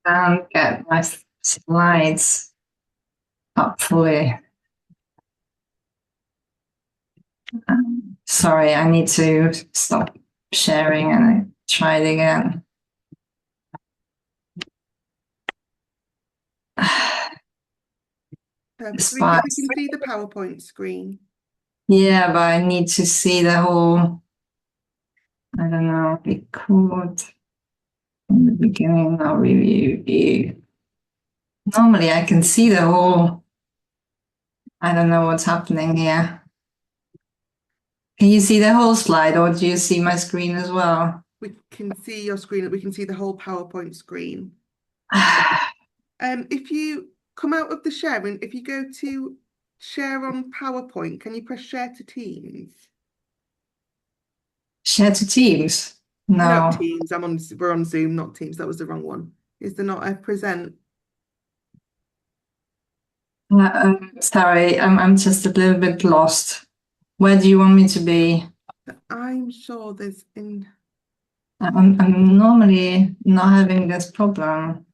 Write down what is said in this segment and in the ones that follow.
And get my slides up fully. Sorry, I need to stop sharing and try it again. We can see the PowerPoint screen. Yeah, but I need to see the whole, I don't know, record from the beginning, now review. Normally I can see the whole, I don't know what's happening here. Can you see the whole slide, or do you see my screen as well? We can see your screen. We can see the whole PowerPoint screen. If you come out of the sharing, if you go to share on PowerPoint, can you press share to Teams? Share to Teams? No. Teams. We're on Zoom, not Teams. That was the wrong one. Is there not a present? Sorry, I'm just a little bit lost. Where do you want me to be? I'm sure there's in. I'm normally not having this problem.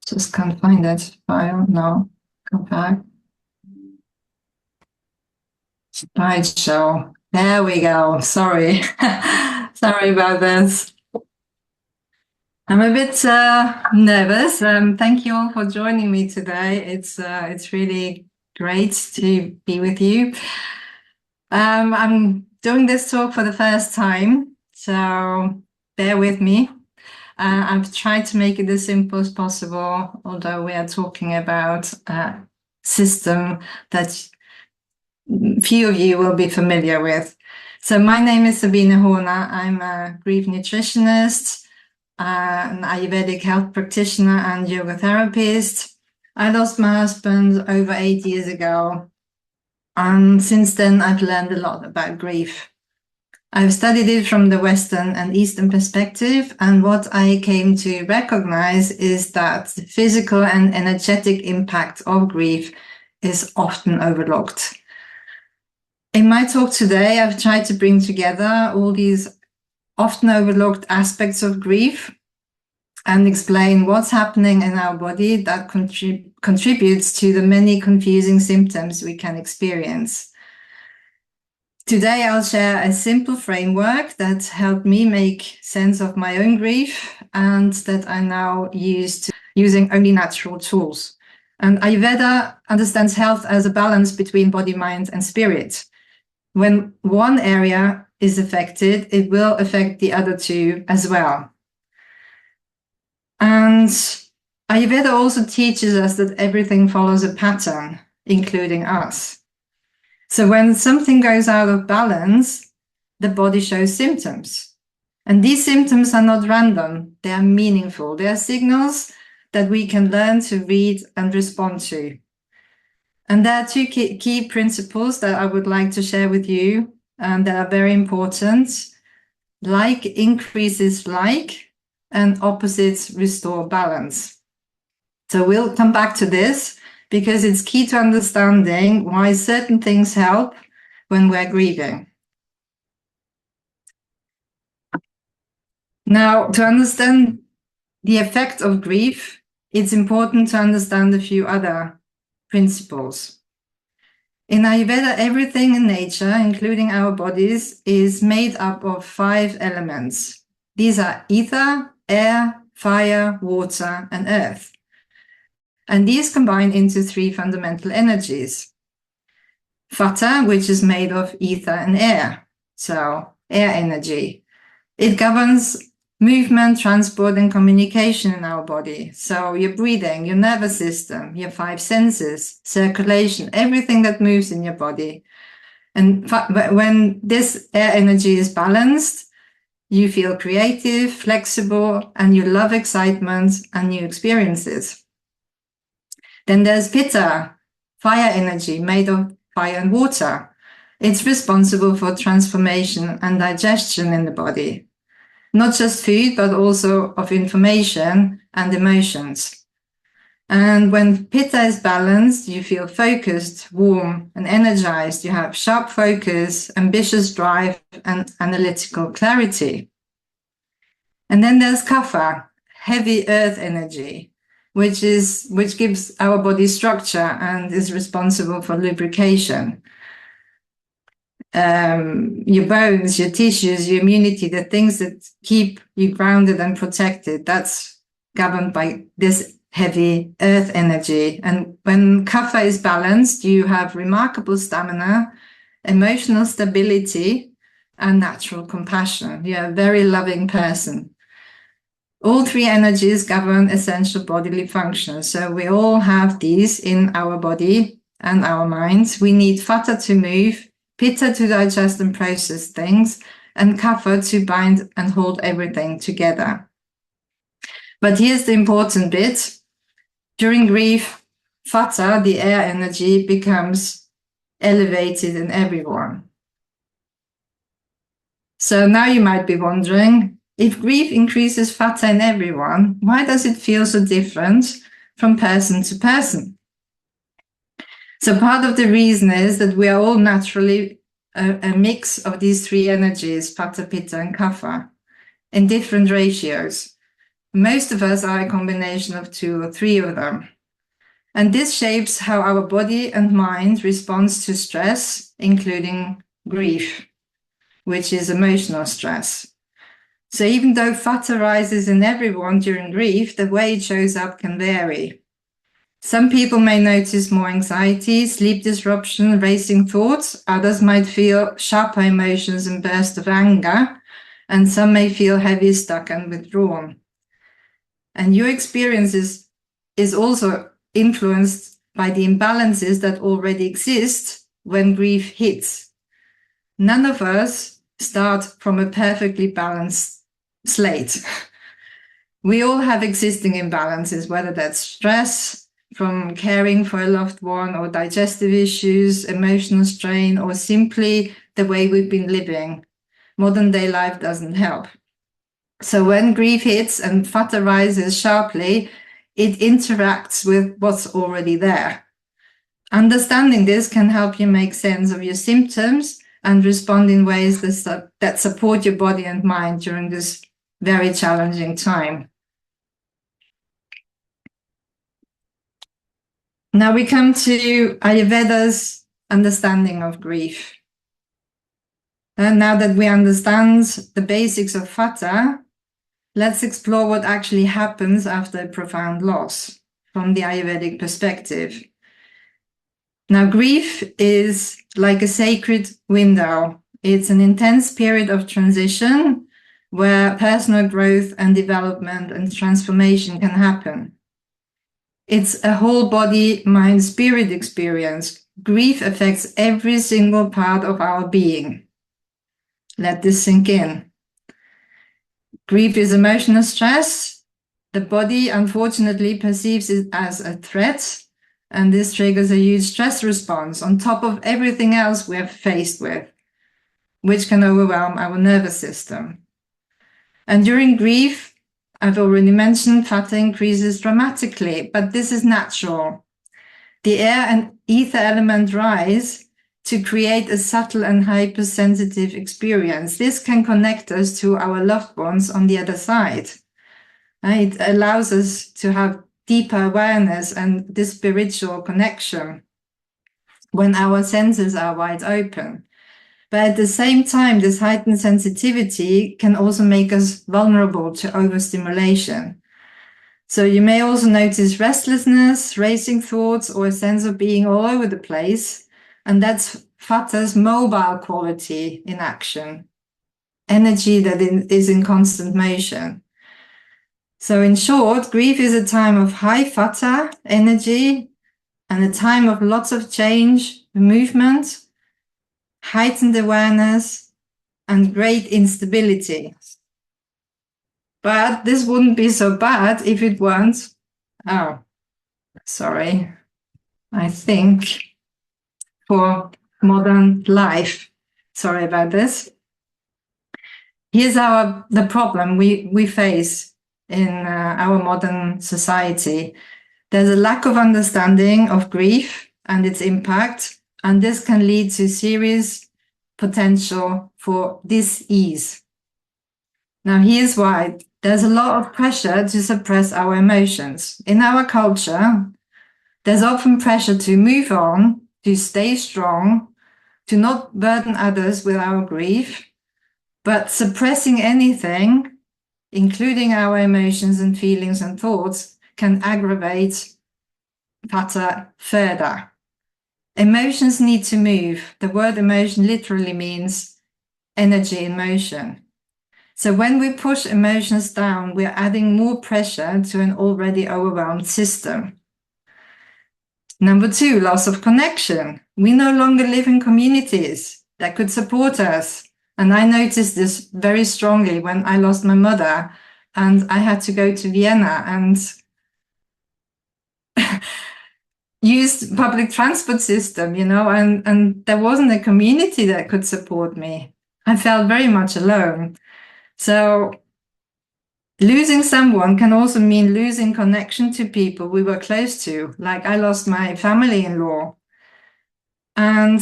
Just can't find it. File. No. Go back. Slideshow. There we go. Sorry. Sorry about this. I'm a bit nervous. Thank you all for joining me today. It's really great to be with you. I'm doing this talk for the first time, so bear with me. I've tried to make it as simple as possible, although we are talking about a system that few of you will be familiar with. So my name is Sabine Horner. I'm a grief nutritionist, an Ayurvedic health practitioner and yoga therapist. I lost my husband over 8 years ago. And since then, I've learned a lot about grief. I've studied it from the Western and Eastern perspective, and what I came to recognize is that the physical and energetic impact of grief is often overlooked. In my talk today, I've tried to bring together all these often overlooked aspects of grief and explain what's happening in our body that contributes to the many confusing symptoms we can experience. Today, I'll share a simple framework that helped me make sense of my own grief and that I now use using only natural tools. And Ayurveda understands health as a balance between body, mind, and spirit. When one area is affected, it will affect the other two as well. And Ayurveda also teaches us that everything follows a pattern, including us. So when something goes out of balance, the body shows symptoms. And these symptoms are not random, they are meaningful. They are signals that we can learn to read and respond to. And there are two key principles that I would like to share with you that are very important. Like increases like, and opposites restore balance. So we'll come back to this because it's key to understanding why certain things help when we're grieving. Now, to understand the effect of grief, it's important to understand a few other principles. In Ayurveda, everything in nature, including our bodies, is made up of 5 elements. These are ether, air, fire, water, and earth. And these combine into 3 fundamental energies. Vata, which is made of ether and air, so air energy. It governs movement, transport, and communication in our body. So your breathing, your nervous system, your 5 senses, circulation, everything that moves in your body. And when this air energy is balanced, you feel creative, flexible, and you love excitement and new experiences. Then there's Pitta, fire energy made of fire and water. It's responsible for transformation and digestion in the body. Not just food, but also of information and emotions. And when pitta is balanced, you feel focused, warm, and energized. You have sharp focus, ambitious drive, and analytical clarity. And then there's kapha, heavy earth energy, which gives our body structure and is responsible for lubrication. Your bones, your tissues, your immunity, the things that keep you grounded and protected, that's governed by this heavy earth energy. And when kapha is balanced, you have remarkable stamina, emotional stability, and natural compassion. You're a very loving person. All three energies govern essential bodily functions. So we all have these in our body and our minds. We need vata to move, pitta to digest and process things, and kapha to bind and hold everything together. But here's the important bit. During grief, vata, the air energy, becomes elevated in everyone. So now you might be wondering, if grief increases vata in everyone, why does it feel so different from person to person? So part of the reason is that we are all naturally a mix of these three energies, vata, pitta, and kapha, in different ratios. Most of us are a combination of 2 or 3 of them. And this shapes how our body and mind responds to stress, including grief, which is emotional stress. So even though vata rises in everyone during grief, the way it shows up can vary. Some people may notice more anxiety, sleep disruption, racing thoughts. Others might feel sharper emotions and bursts of anger, and some may feel heavy, stuck, and withdrawn. And your experience is also influenced by the imbalances that already exist when grief hits. None of us start from a perfectly balanced slate. We all have existing imbalances, whether that's stress from caring for a loved one, or digestive issues, emotional strain, or simply the way we've been living. Modern day life doesn't help. So when grief hits and vata rises sharply, it interacts with what's already there. Understanding this can help you make sense of your symptoms and respond in ways that support your body and mind during this very challenging time. Now we come to Ayurveda's understanding of grief. And now that we understand the basics of vata, let's explore what actually happens after a profound loss from the Ayurvedic perspective. Now, grief is like a sacred window. It's an intense period of transition where personal growth and development and transformation can happen. It's a whole body, mind, spirit experience. Grief affects every single part of our being. Let this sink in. Grief is emotional stress. The body, unfortunately, perceives it as a threat, and this triggers a huge stress response on top of everything else we're faced with, which can overwhelm our nervous system. And during grief, I've already mentioned, vata increases dramatically, but this is natural. The air and ether element rise to create a subtle and hypersensitive experience. This can connect us to our loved ones on the other side. It allows us to have deeper awareness and this spiritual connection when our senses are wide open. But at the same time, this heightened sensitivity can also make us vulnerable to overstimulation. So you may also notice restlessness, racing thoughts, or a sense of being all over the place. And that's vata's mobile quality in action, energy that is in constant motion. So in short, grief is a time of high vata energy and a time of lots of change, movement, heightened awareness, and great instability. But this wouldn't be so bad if it weren't, I think, for modern life. Sorry about this. Here's the problem we face in our modern society. There's a lack of understanding of grief and its impact, and this can lead to serious potential for dis-ease. Now, here's why. There's a lot of pressure to suppress our emotions. In our culture, there's often pressure to move on, to stay strong, to not burden others with our grief, but suppressing anything, including our emotions and feelings and thoughts, can aggravate vata further. Emotions need to move. The word emotion literally means energy in motion. So when we push emotions down, we're adding more pressure to an already overwhelmed system. Number 2, loss of connection. We no longer live in communities that could support us. And I noticed this very strongly when I lost my mother and I had to go to Vienna and use public transport system, and there wasn't a community that could support me. I felt very much alone. So losing someone can also mean losing connection to people we were close to. Like I lost my family-in-law. And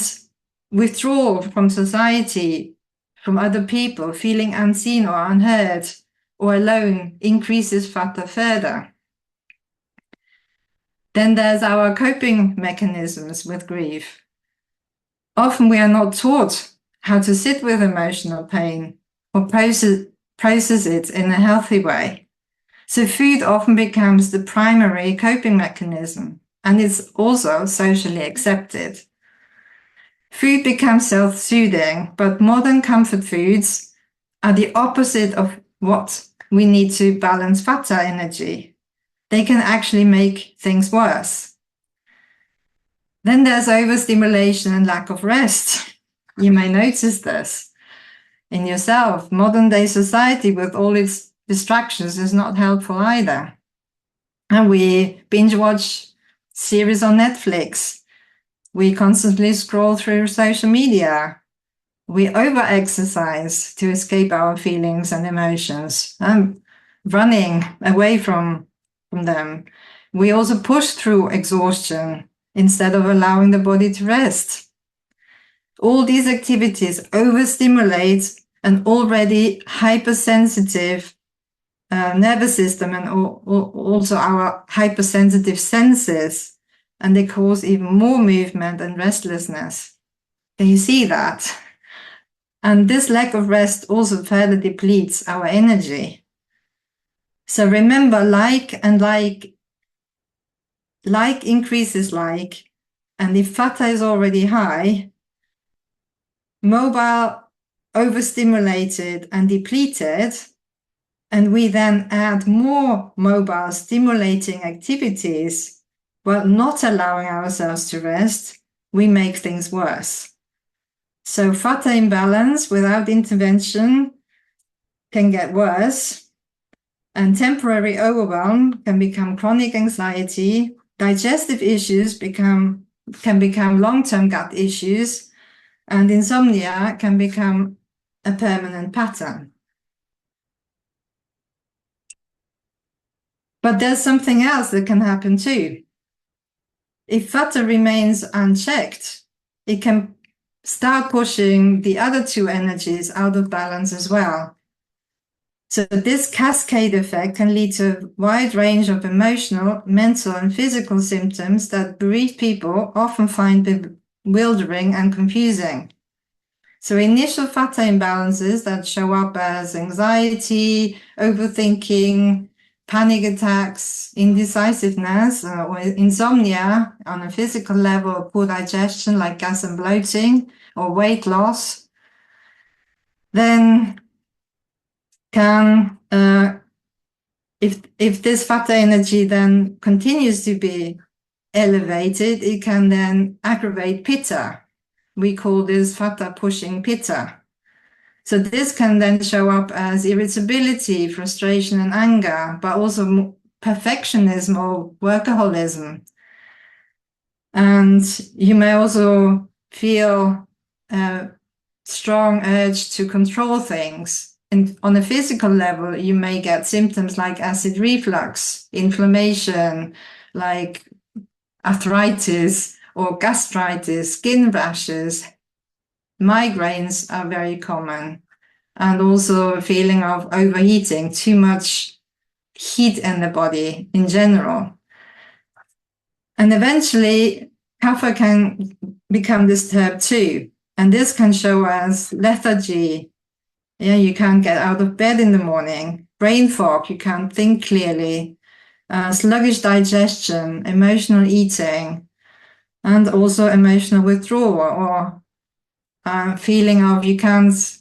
withdrawal from society, from other people, feeling unseen or unheard or alone increases vata further. Then there's our coping mechanisms with grief. Often we are not taught how to sit with emotional pain or process it in a healthy way. So food often becomes the primary coping mechanism, and it's also socially accepted. Food becomes self-soothing, but modern comfort foods are the opposite of what we need to balance vata energy. They can actually make things worse. Then there's overstimulation and lack of rest. You may notice this in yourself. Modern day society with all its distractions is not helpful either. And we binge watch series on Netflix. We constantly scroll through social media. We over-exercise to escape our feelings and emotions, running away from them. We also push through exhaustion instead of allowing the body to rest. All these activities overstimulate an already hypersensitive nervous system and also our hypersensitive senses, and they cause even more movement and restlessness. Can you see that? And this lack of rest also further depletes our energy. So remember, like increases like, and if vata is already high, mobile, overstimulated and depleted, and we then add more mobile stimulating activities while not allowing ourselves to rest, we make things worse. So vata imbalance without intervention can get worse, and temporary overwhelm can become chronic anxiety. Digestive issues can become long-term gut issues, and insomnia can become a permanent pattern. But there's something else that can happen too. If vata remains unchecked, it can start pushing the other two energies out of balance as well. So this cascade effect can lead to a wide range of emotional, mental, and physical symptoms that bereaved people often find bewildering and confusing. So initial vata imbalances that show up as anxiety, overthinking, panic attacks, indecisiveness, or insomnia on a physical level, poor digestion like gas and bloating, or weight loss, then can, if this vata energy then continues to be elevated, it can then aggravate pitta. We call this vata pushing pitta. So this can then show up as irritability, frustration, and anger, but also perfectionism or workaholism. And you may also feel a strong urge to control things. And on a physical level, you may get symptoms like acid reflux, inflammation, like arthritis or gastritis, skin rashes, migraines are very common. And also a feeling of overheating, too much heat in the body in general. And eventually, kapha can become disturbed too. And this can show as lethargy. Yeah, you can't get out of bed in the morning, brain fog, you can't think clearly, sluggish digestion, emotional eating, and also emotional withdrawal or feeling of you can't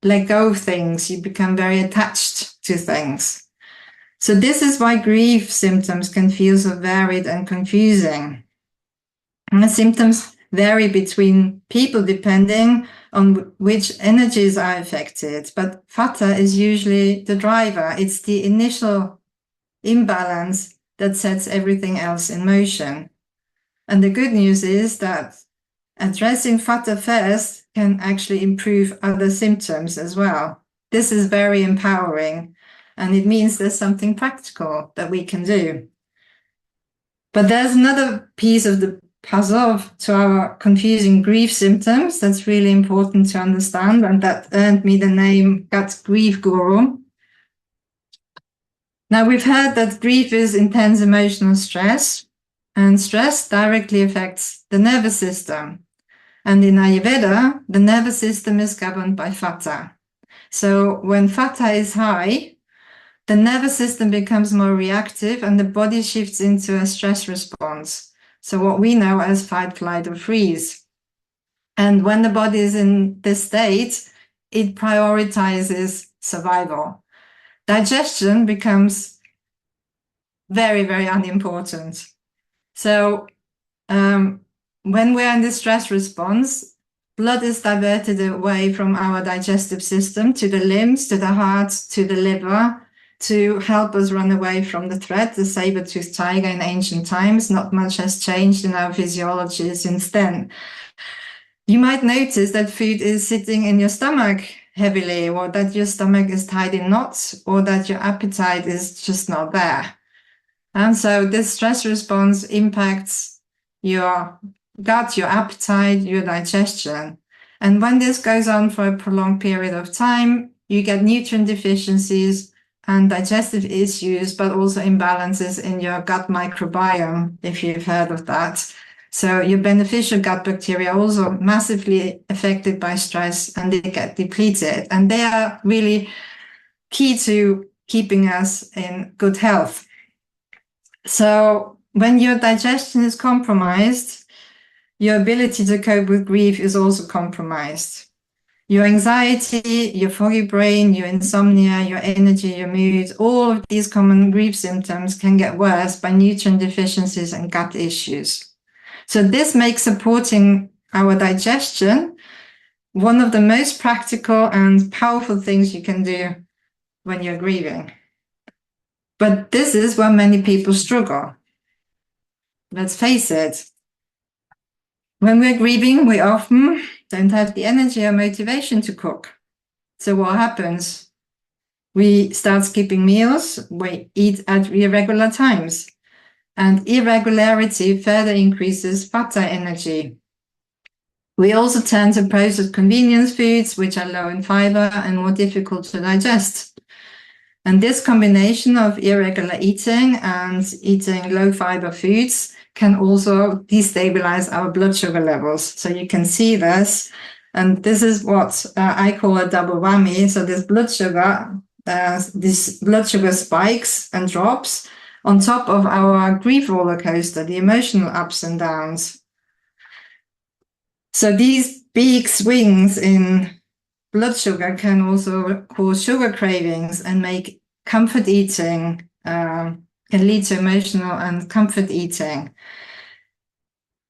let go of things, you become very attached to things. So this is why grief symptoms can feel so varied and confusing. And the symptoms vary between people depending on which energies are affected, but vata is usually the driver. It's the initial imbalance that sets everything else in motion. And the good news is that addressing vata first can actually improve other symptoms as well. This is very empowering, and it means there's something practical that we can do. But there's another piece of the puzzle to our confusing grief symptoms that's really important to understand, and that earned me the name Gut Grief Guru. Now, we've heard that grief is intense emotional stress, and stress directly affects the nervous system. And in Ayurveda, the nervous system is governed by vata. So when vata is high, the nervous system becomes more reactive and the body shifts into a stress response. So what we know as fight, flight, or freeze. And when the body is in this state, it prioritizes survival. Digestion becomes very, very unimportant. So when we're in the stress response, blood is diverted away from our digestive system to the limbs, to the heart, to the liver, to help us run away from the threat, the saber-toothed tiger in ancient times. Not much has changed in our physiology since then. You might notice that food is sitting in your stomach heavily, or that your stomach is tied in knots, or that your appetite is just not there. And so this stress response impacts your gut, your appetite, your digestion. And when this goes on for a prolonged period of time, you get nutrient deficiencies and digestive issues, but also imbalances in your gut microbiome, if you've heard of that. So your beneficial gut bacteria are also massively affected by stress and they get depleted. And they are really key to keeping us in good health. So when your digestion is compromised, your ability to cope with grief is also compromised. Your anxiety, your foggy brain, your insomnia, your energy, your mood, all of these common grief symptoms can get worse by nutrient deficiencies and gut issues. So this makes supporting our digestion one of the most practical and powerful things you can do when you're grieving. But this is where many people struggle. Let's face it. When we're grieving, we often don't have the energy or motivation to cook. So what happens? We start skipping meals, we eat at irregular times, and irregularity further increases vata energy. We also turn to processed convenience foods, which are low in fiber and more difficult to digest. And this combination of irregular eating and eating low fiber foods can also destabilize our blood sugar levels. So you can see this, and this is what I call a double whammy. So this blood sugar spikes and drops on top of our grief roller coaster, the emotional ups and downs. So these big swings in blood sugar can also cause sugar cravings and make comfort eating, can lead to emotional and comfort eating.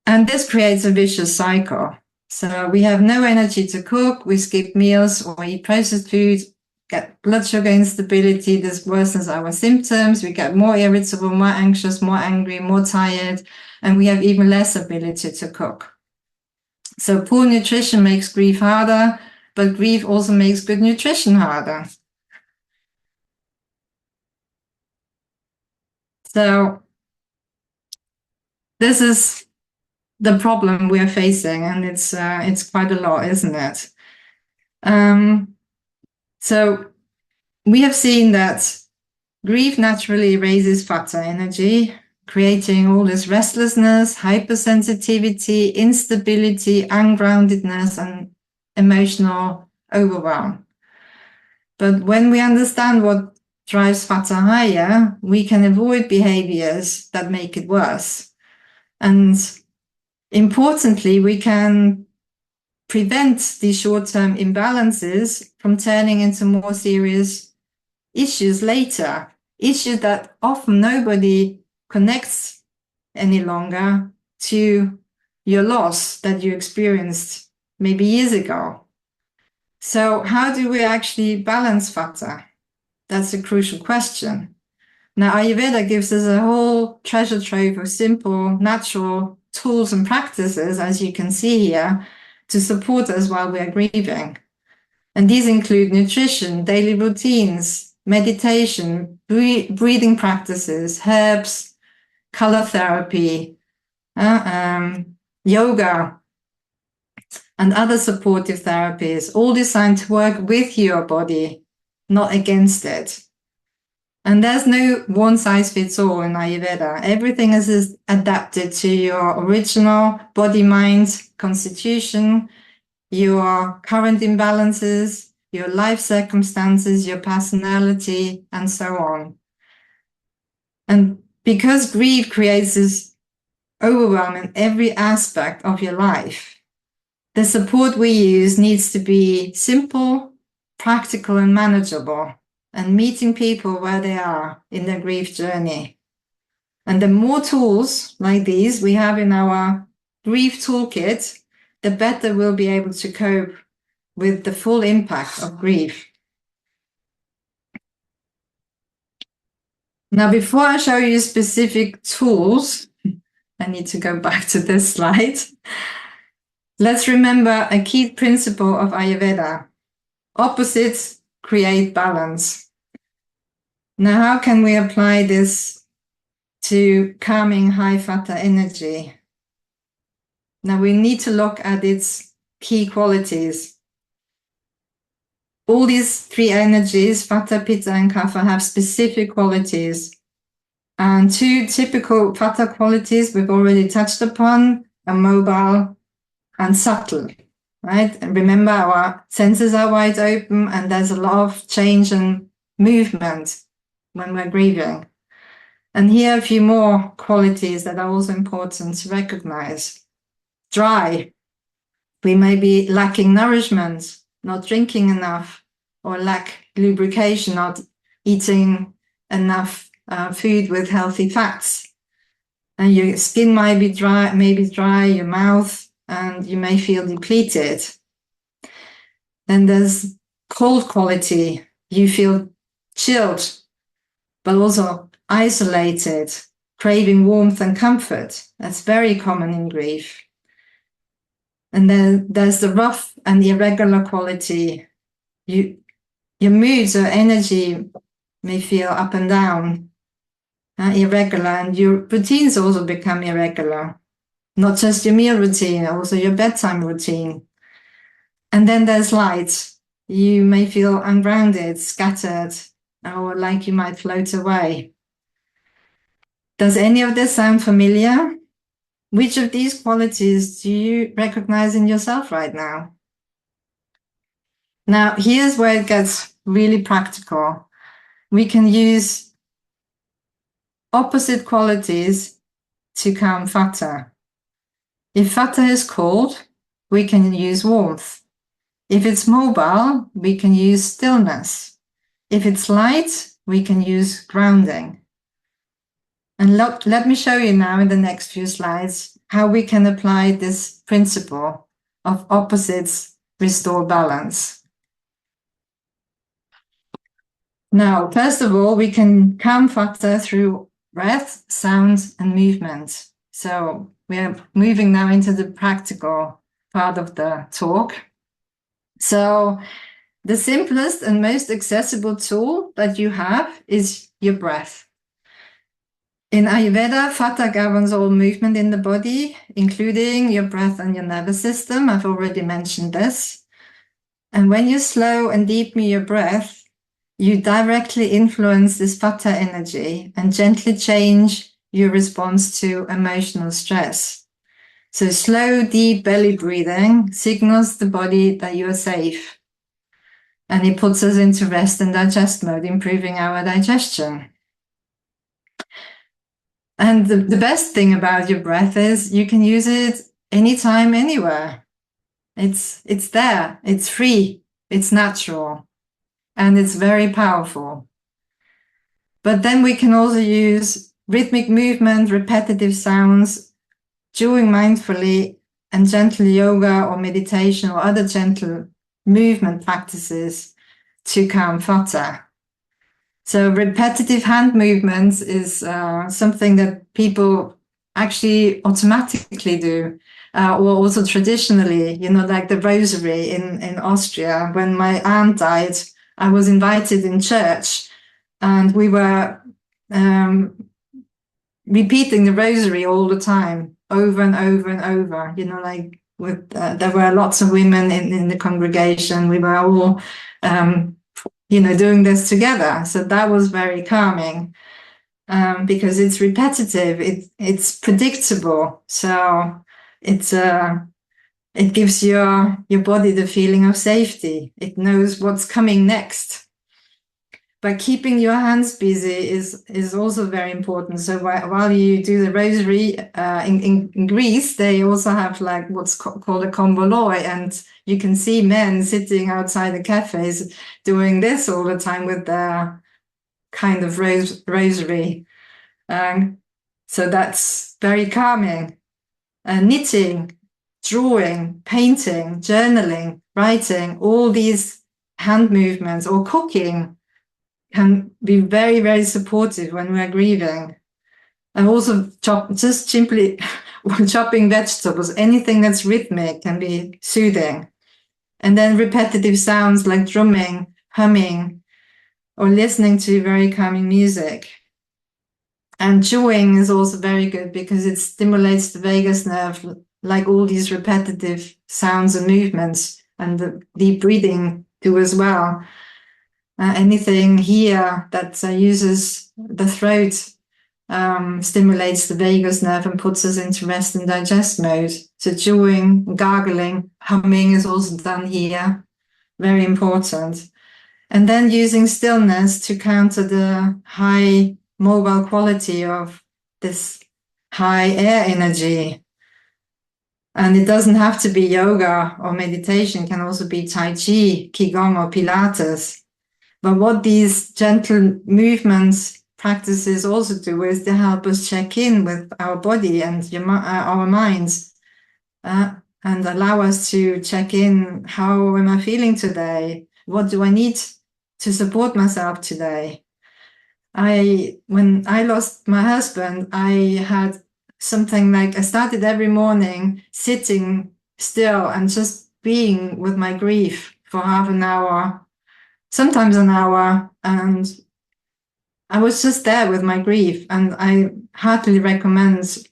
And this creates a vicious cycle. So we have no energy to cook, we skip meals or eat processed food, get blood sugar instability, this worsens our symptoms, we get more irritable, more anxious, more angry, more tired, and we have even less ability to cook. So poor nutrition makes grief harder, but grief also makes good nutrition harder. So this is the problem we are facing, and it's quite a lot, isn't it? So we have seen that grief naturally raises vata energy, creating all this restlessness, hypersensitivity, instability, ungroundedness, and emotional overwhelm. But when we understand what drives vata higher, we can avoid behaviors that make it worse. And importantly, we can prevent these short-term imbalances from turning into more serious issues later, issues that often nobody connects any longer to your loss that you experienced maybe years ago. So how do we actually balance vata? That's a crucial question. Now, Ayurveda gives us a whole treasure trove of simple, natural tools and practices, as you can see here, to support us while we are grieving. And these include nutrition, daily routines, meditation, breathing practices, herbs, color therapy, yoga, and other supportive therapies, all designed to work with your body, not against it. And there's no one size fits all in Ayurveda. Everything is adapted to your original body, mind, constitution, your current imbalances, your life circumstances, your personality, and so on. And because grief creates this overwhelm in every aspect of your life, the support we use needs to be simple, practical, and manageable, and meeting people where they are in their grief journey. And the more tools like these we have in our grief toolkit, the better we'll be able to cope with the full impact of grief. Now, before I show you specific tools, I need to go back to this slide. Let's remember a key principle of Ayurveda. Opposites create balance. Now, how can we apply this to calming high vata energy? Now, we need to look at its key qualities. All these three energies, vata, pitta, and kapha, have specific qualities. And two typical vata qualities we've already touched upon are mobile and subtle, right? And remember, our senses are wide open and there's a lot of change and movement when we're grieving. And here are a few more qualities that are also important to recognize. Dry. We may be lacking nourishment, not drinking enough, or lack lubrication, not eating enough food with healthy fats. And your skin might be dry, your mouth, and you may feel depleted. Then there's cold quality. You feel chilled, but also isolated, craving warmth and comfort. That's very common in grief. And then there's the rough and irregular quality. Your moods or energy may feel up and down, irregular, and your routines also become irregular. Not just your meal routine, also your bedtime routine. And then there's light. You may feel ungrounded, scattered, or like you might float away. Does any of this sound familiar? Which of these qualities do you recognize in yourself right now? Now, here's where it gets really practical. We can use opposite qualities to calm vata. If vata is cold, we can use warmth. If it's mobile, we can use stillness. If it's light, we can use grounding. And let me show you now in the next few slides how we can apply this principle of opposites restore balance. Now, first of all, we can calm vata through breath, sound, and movement. So we are moving now into the practical part of the talk. So the simplest and most accessible tool that you have is your breath. In Ayurveda, Vata governs all movement in the body, including your breath and your nervous system. I've already mentioned this. And when you slow and deepen your breath, you directly influence this Vata energy and gently change your response to emotional stress. So slow, deep belly breathing signals the body that you are safe. And it puts us into rest and digest mode, improving our digestion. And the best thing about your breath is you can use it anytime, anywhere. It's there, it's free, it's natural, and it's very powerful. But then we can also use rhythmic movement, repetitive sounds, chewing mindfully, and gentle yoga or meditation or other gentle movement practices to calm Vata. So repetitive hand movements is something that people actually automatically do, or also traditionally, like the rosary in Austria. When my aunt died, I was invited in church, and we were repeating the rosary all the time, over and over and over. There were lots of women in the congregation. We were all doing this together. So that was very calming, because it's repetitive, it's predictable. So it gives your body the feeling of safety. It knows what's coming next. But keeping your hands busy is also very important. So while you do the rosary, in Greece, they also have like what's called a konvoloi, and you can see men sitting outside the cafes doing this all the time with their kind of rosary. So that's very calming. Knitting, drawing, painting, journaling, writing, all these hand movements, or cooking, can be very, very supportive when we're grieving. And also just simply chopping vegetables, anything that's rhythmic can be soothing. And then repetitive sounds like drumming, humming, or listening to very calming music. And chewing is also very good because it stimulates the vagus nerve, like all these repetitive sounds and movements, and the deep breathing do as well. Anything here that uses the throat stimulates the vagus nerve and puts us into rest and digest mode. So chewing, gargling, humming is also done here. Very important. And then using stillness to counter the high mobile quality of this high air energy. And it doesn't have to be yoga or meditation, it can also be Tai Chi, Qigong, or Pilates. But what these gentle movements practices also do is to help us check in with our body and our minds, and allow us to check in. How am I feeling today? What do I need to support myself today? When I lost my husband, I had something like, I started every morning sitting still and just being with my grief for half an hour, sometimes an hour, and I was just there with my grief. And I heartily recommend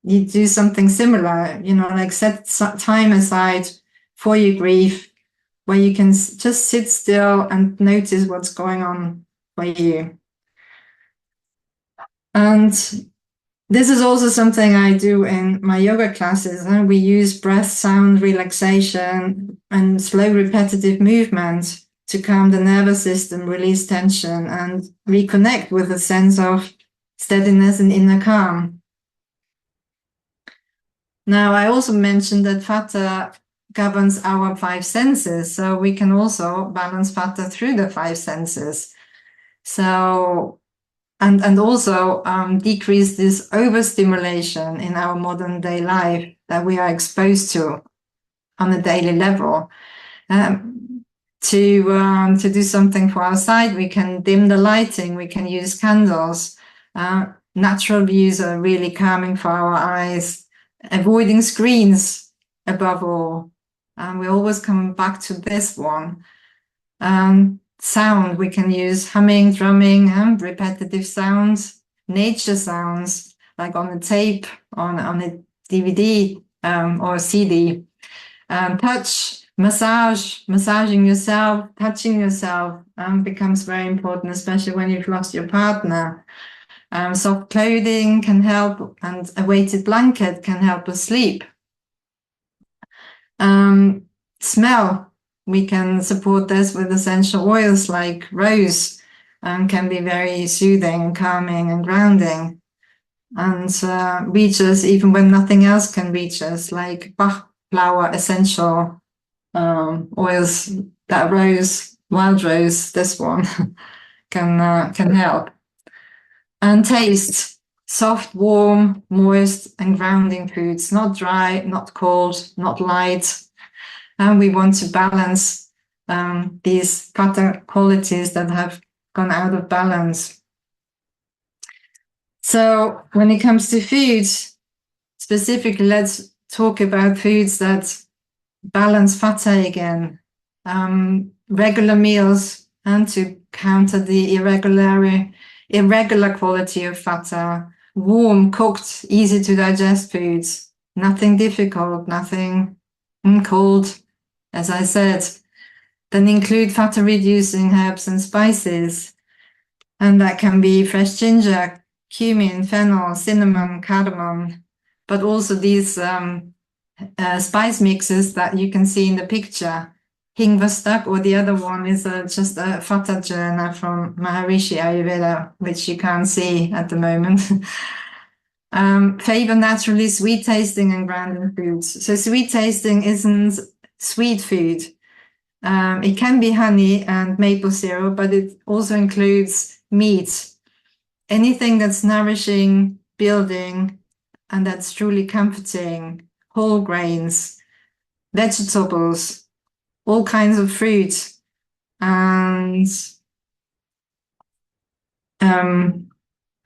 you do something similar, like set time aside for your grief, where you can just sit still and notice what's going on for you. And this is also something I do in my yoga classes. And we use breath, sound, relaxation, and slow repetitive movement to calm the nervous system, release tension, and reconnect with a sense of steadiness and inner calm. Now, I also mentioned that Vata governs our five senses, so we can also balance Vata through the five senses. So, and also decrease this overstimulation in our modern day life that we are exposed to on a daily level. To do something for our sight, we can dim the lighting, we can use candles. Natural views are really calming for our eyes. Avoiding screens above all. We always come back to this one. Sound, we can use humming, drumming, repetitive sounds. nature sounds, like on a tape, on a DVD or a CD. Touch, massaging yourself, touching yourself becomes very important, especially when you've lost your partner. Soft clothing can help, and a weighted blanket can help us sleep. Smell, we can support this with essential oils like rose, can be very soothing, calming, and grounding. And reach us even when nothing else can reach us, like Bach flower essential oils, that rose, wild rose, this one can help. And taste, soft, warm, moist, and grounding foods, not dry, not cold, not light. And we want to balance these Vata qualities that have gone out of balance. So when it comes to foods, specifically, let's talk about foods that balance Vata again. Regular meals, and to counter the irregular quality of Vata. Warm, cooked, easy to digest foods. Nothing difficult, nothing cold, as I said. Then include Vata reducing herbs and spices. And that can be fresh ginger, cumin, fennel, cinnamon, cardamom, but also these spice mixes that you can see in the picture. Hingvastak, or the other one is just a Vata Jhana from Maharishi Ayurveda, which you can't see at the moment. Favor naturally sweet tasting and grounding foods. So sweet tasting isn't sweet food. It can be honey and maple syrup, but it also includes meat. Anything that's nourishing, building, and that's truly comforting. Whole grains, vegetables, all kinds of fruit, and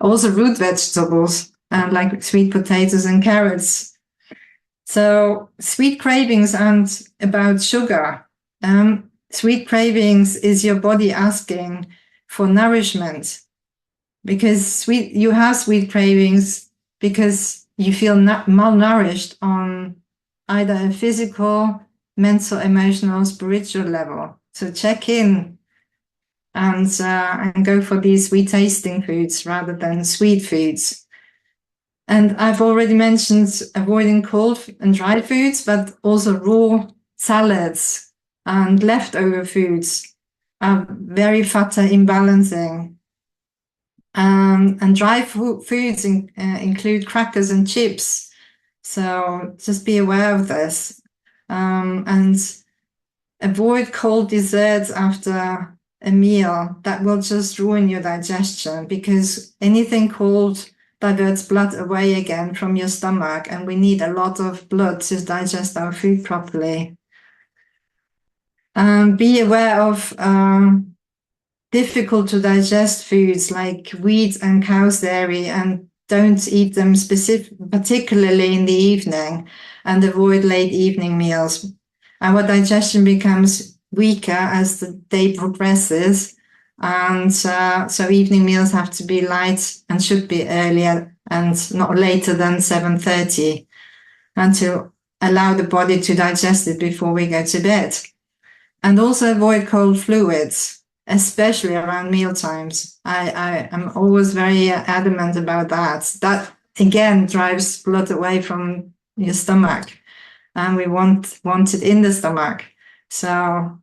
also root vegetables, like sweet potatoes and carrots. So sweet cravings aren't about sugar. Sweet cravings is your body asking for nourishment, because you have sweet cravings because you feel malnourished on either a physical, mental, emotional, spiritual level. So check in and go for these sweet tasting foods rather than sweet foods. And I've already mentioned avoiding cold and dry foods, but also raw salads and leftover foods are very Vata imbalancing. And dry foods include crackers and chips. So just be aware of this. And avoid cold desserts after a meal. That will just ruin your digestion, because anything cold diverts blood away again from your stomach, and we need a lot of blood to digest our food properly. Be aware of difficult to digest foods like wheat and cow's dairy, and don't eat them particularly in the evening, and avoid late evening meals. Our digestion becomes weaker as the day progresses, and so evening meals have to be light and should be earlier and not later than 7:30, and to allow the body to digest it before we go to bed. And also avoid cold fluids, especially around meal times. I am always very adamant about that. That again drives blood away from your stomach, and we want it in the stomach. So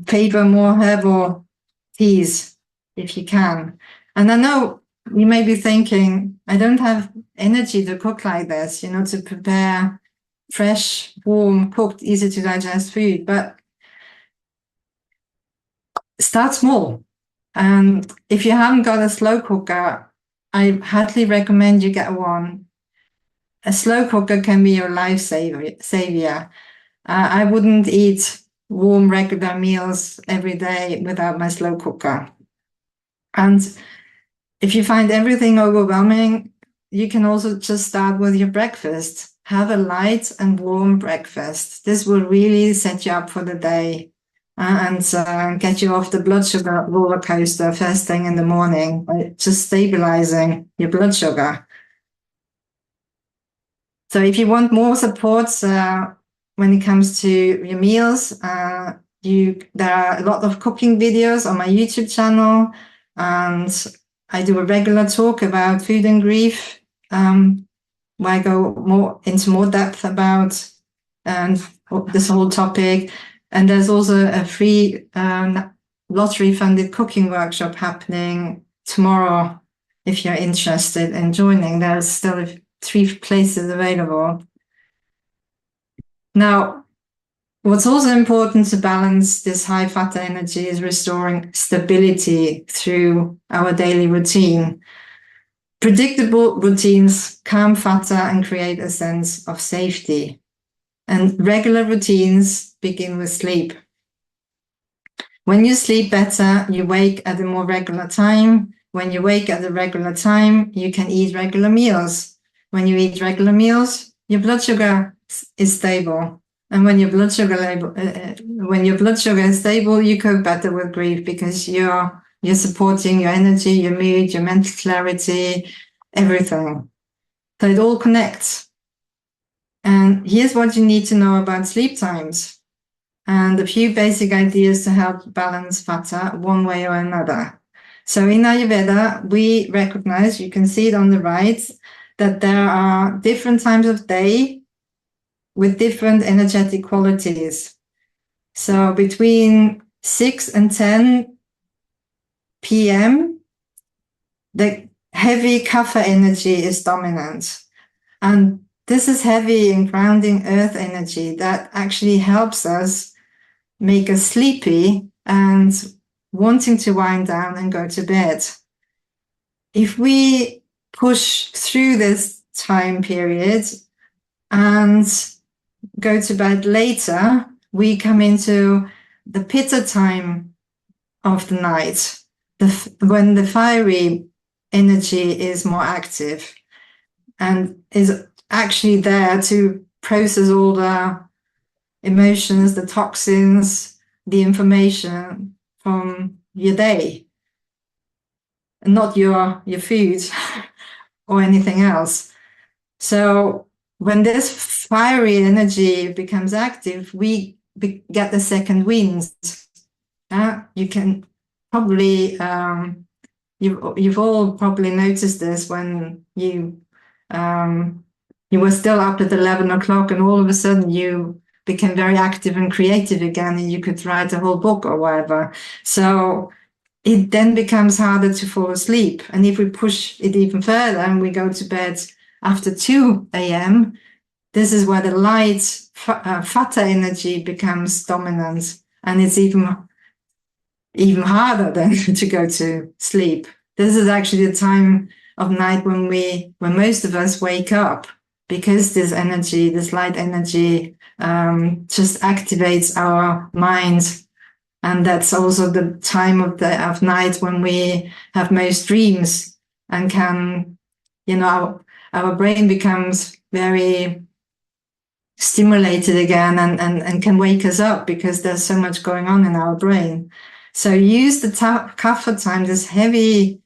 favor more herbal teas if you can. And I know you may be thinking, I don't have energy to cook like this, to prepare fresh, warm, cooked, easy to digest food, but start small. And if you haven't got a slow cooker, I highly recommend you get one. A slow cooker can be your life savior. I wouldn't eat warm regular meals every day without my slow cooker. And if you find everything overwhelming, you can also just start with your breakfast. Have a light and warm breakfast. This will really set you up for the day. and get you off the blood sugar roller coaster first thing in the morning, by just stabilizing your blood sugar. So if you want more support when it comes to your meals, there are a lot of cooking videos on my YouTube channel, and I do a regular talk about food and grief, where I go into more depth about this whole topic. And there's also a free lottery-funded cooking workshop happening tomorrow. If you're interested in joining, there's still 3 places available. Now, what's also important to balance this high fat energy is restoring stability through our daily routine. Predictable routines calm fata and create a sense of safety. And regular routines begin with sleep. When you sleep better, you wake at a more regular time. When you wake at a regular time, you can eat regular meals. When you eat regular meals, your blood sugar is stable. And when your blood sugar is stable, you cope better with grief, because you're supporting your energy, your mood, your mental clarity, everything. So it all connects. And here's what you need to know about sleep times, and a few basic ideas to help balance vata one way or another. So in Ayurveda, we recognize, you can see it on the right, that there are different times of day with different energetic qualities. So between 6 and 10 p.m., the heavy kapha energy is dominant. And this is heavy and grounding earth energy that actually helps us make us sleepy and wanting to wind down and go to bed. If we push through this time period and go to bed later, we come into the pitta time of the night, when the fiery energy is more active and is actually there to process all the emotions, the toxins, the information from your day, and not your food or anything else. So when this fiery energy becomes active, we get the second wind. You can probably, you've all probably noticed this when you were still up at 11 o'clock and all of a sudden you became very active and creative again, and you could write a whole book or whatever. So it then becomes harder to fall asleep. And if we push it even further and we go to bed after 2 a.m., this is where the light vata energy becomes dominant, and it's even harder then to go to sleep. This is actually the time of night when most of us wake up, because this energy, this light energy, just activates our mind. And that's also the time of night when we have most dreams and can, our brain becomes very stimulated again and can wake us up, because there's so much going on in our brain. So use the kapha time, this heavy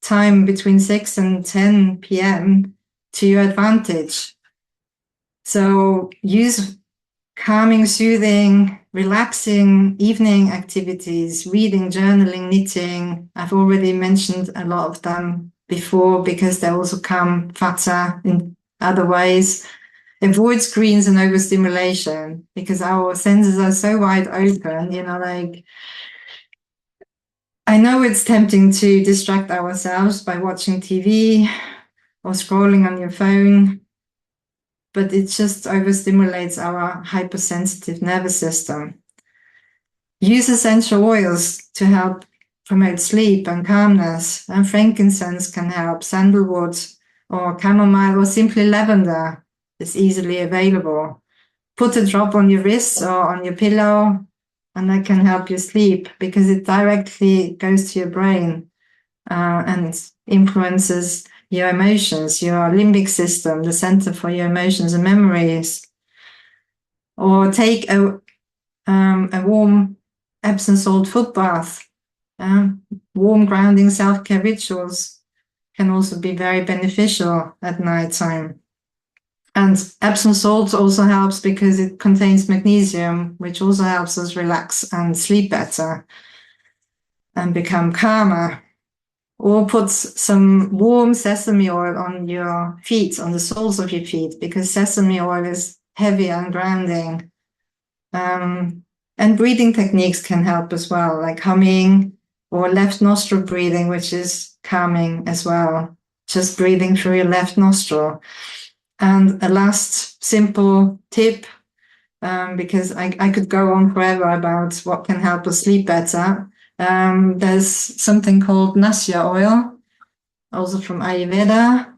time between 6 and 10 p.m. to your advantage. So use calming, soothing, relaxing evening activities, reading, journaling, knitting. I've already mentioned a lot of them before, because they also calm vata in other ways. Avoid screens and overstimulation, because our senses are so wide open, I know it's tempting to distract ourselves by watching TV or scrolling on your phone, but it just overstimulates our hypersensitive nervous system. Use essential oils to help promote sleep and calmness, and frankincense can help. Sandalwood or chamomile or simply lavender is easily available. Put a drop on your wrist or on your pillow, and that can help you sleep, because it directly goes to your brain and influences your emotions, your limbic system, the center for your emotions and memories. Or take a warm Epsom salt foot bath, warm grounding self-care rituals can also be very beneficial at night time. And Epsom salt also helps because it contains magnesium, which also helps us relax and sleep better and become calmer. Or put some warm sesame oil on your feet, on the soles of your feet, because sesame oil is heavy and grounding. And breathing techniques can help as well, like humming or left nostril breathing, which is calming as well. Just breathing through your left nostril. And a last simple tip, because I could go on forever about what can help us sleep better. There's something called nasya oil, also from Ayurveda,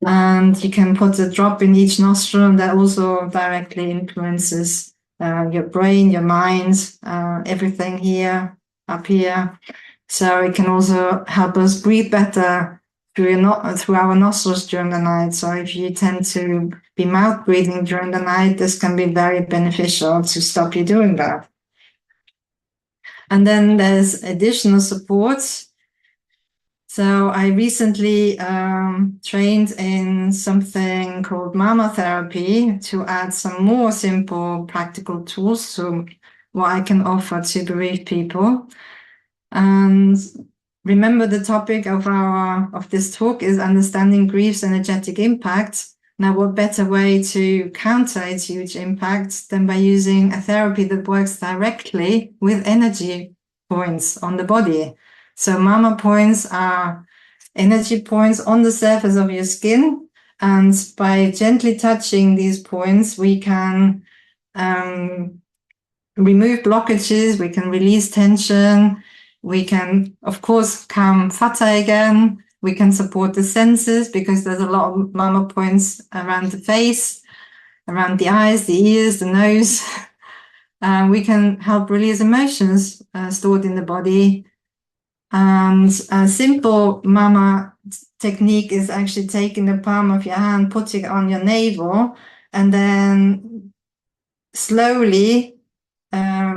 and you can put a drop in each nostril, and that also directly influences your brain, your mind, everything here, up here. So it can also help us breathe better through our nostrils during the night. So if you tend to be mouth breathing during the night, this can be very beneficial to stop you doing that. And then there's additional support. So I recently trained in something called mama therapy to add some more simple practical tools to what I can offer to bereaved people. And remember, the topic of this talk is understanding grief's energetic impact. Now, what better way to counter its huge impact than by using a therapy that works directly with energy points on the body? So mama points are energy points on the surface of your skin. And by gently touching these points, we can remove blockages, we can release tension, we can, of course, calm vata again, we can support the senses because there's a lot of mama points around the face, around the eyes, the ears, the nose. We can help release emotions stored in the body. And a simple mama technique is actually taking the palm of your hand, putting it on your navel, and then slowly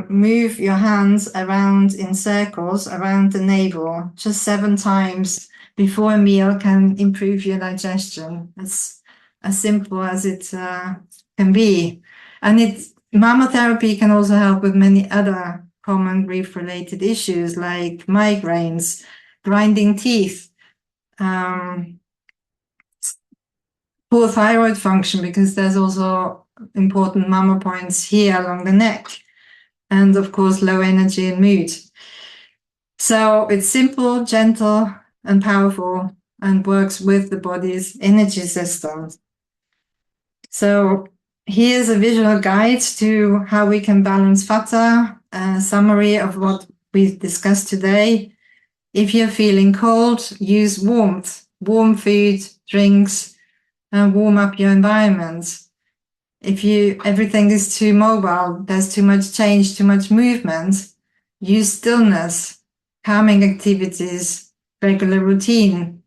move your hands around in circles around the navel, just 7 times before a meal can improve your digestion. It's as simple as it can be. And mama therapy can also help with many other common grief-related issues like migraines, grinding teeth, poor thyroid function, because there's also important mama points here along the neck, and of course low energy and mood. So it's simple, gentle, and powerful, and works with the body's energy system. So here's a visual guide to how we can balance vata, a summary of what we've discussed today. If you're feeling cold, use warmth, warm food, drinks, and warm up your environment. If everything is too mobile, there's too much change, too much movement, use stillness, calming activities, regular routine.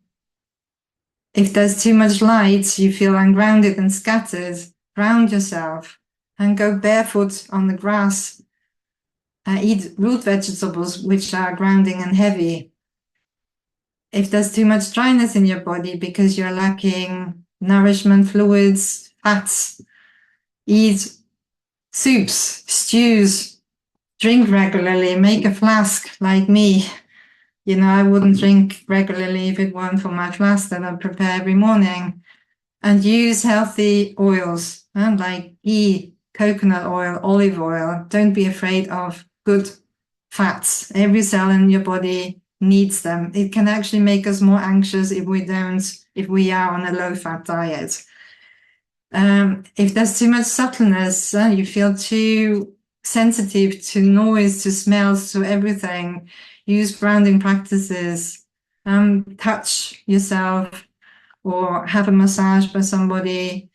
If there's too much light, you feel ungrounded and scattered, ground yourself and go barefoot on the grass. Eat root vegetables, which are grounding and heavy. If there's too much dryness in your body because you're lacking nourishment, fluids, fats, eat soups, stews, drink regularly, make a flask like me. You know, I wouldn't drink regularly if it weren't for my flask that I prepare every morning. And use healthy oils, like ghee, coconut oil, olive oil. Don't be afraid of good fats. Every cell in your body needs them. It can actually make us more anxious if we are on a low-fat diet. If there's too much subtleness, you feel too sensitive to noise, to smells, to everything, use grounding practices, touch yourself or have a massage by somebody,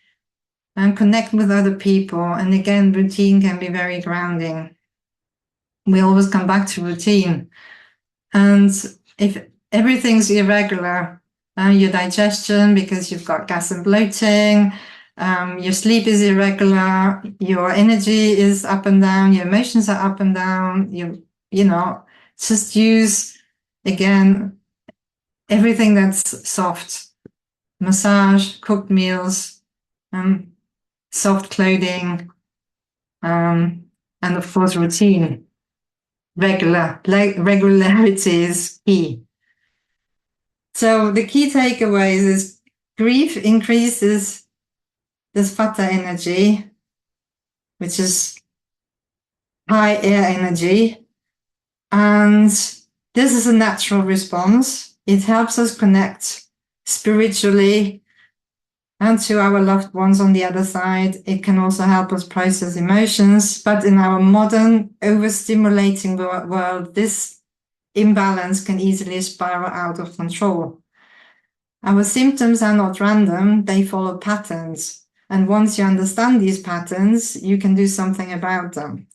and connect with other people. And again, routine can be very grounding. We always come back to routine. And if everything's irregular, your digestion, because you've got gas and bloating, your sleep is irregular, your energy is up and down, your emotions are up and down, your just use, again, everything that's soft. Massage, cooked meals, soft clothing, and of course routine. Regularity is key. So the key takeaways is grief increases this vata energy, which is high air energy. And this is a natural response. It helps us connect spiritually and to our loved ones on the other side. It can also help us process emotions. But in our modern, overstimulating world, this imbalance can easily spiral out of control. Our symptoms are not random, they follow patterns. And once you understand these patterns, you can do something about them.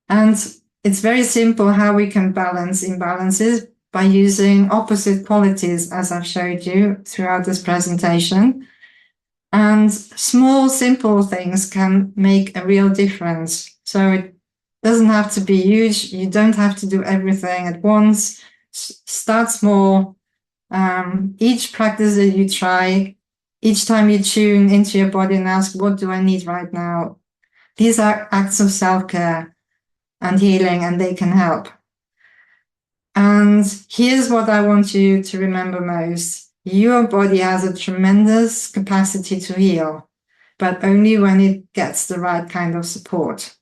And it's very simple how we can balance imbalances by using opposite qualities, as I've showed you throughout this presentation. And small, simple things can make a real difference. So it doesn't have to be huge. You don't have to do everything at once. Start small. Each practice that you try, each time you tune into your body and ask, what do I need right now? These are acts of self-care and healing, and they can help. And here's what I want you to remember most. Your body has a tremendous capacity to heal, but only when it gets the right kind of support.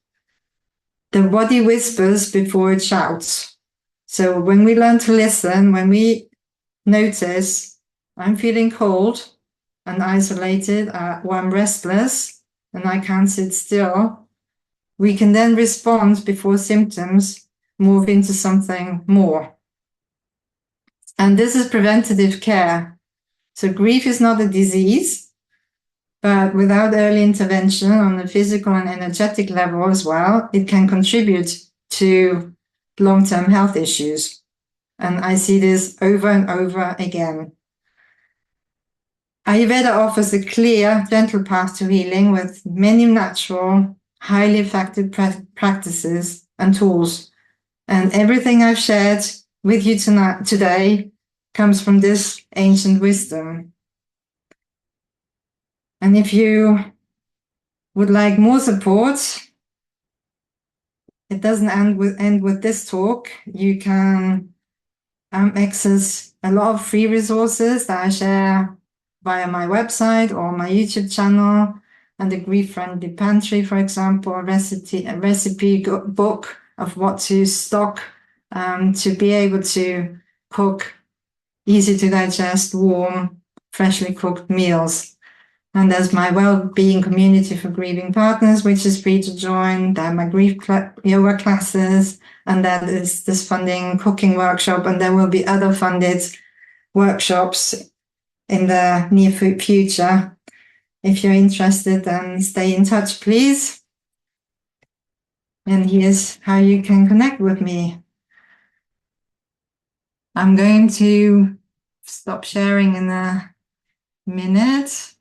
The body whispers before it shouts. So when we learn to listen, when we notice, I'm feeling cold and isolated, or I'm restless and I can't sit still, we can then respond before symptoms move into something more. And this is preventative care. So grief is not a disease, but without early intervention on the physical and energetic level as well, it can contribute to long-term health issues. And I see this over and over again. Ayurveda offers a clear, gentle path to healing with many natural, highly effective practices and tools. And everything I've shared with you today comes from this ancient wisdom. And if you would like more support, it doesn't end with this talk. You can access a lot of free resources that I share via my website or my YouTube channel, and the grief-friendly pantry, for example, a recipe book of what to stock to be able to cook easy to digest, warm, freshly cooked meals. And there's my well-being community for grieving partners, which is free to join. There are my grief yoga classes, and that is this funding cooking workshop. And there will be other funded workshops in the near future. If you're interested, then stay in touch, please. And here's how you can connect with me. I'm going to stop sharing in a minute.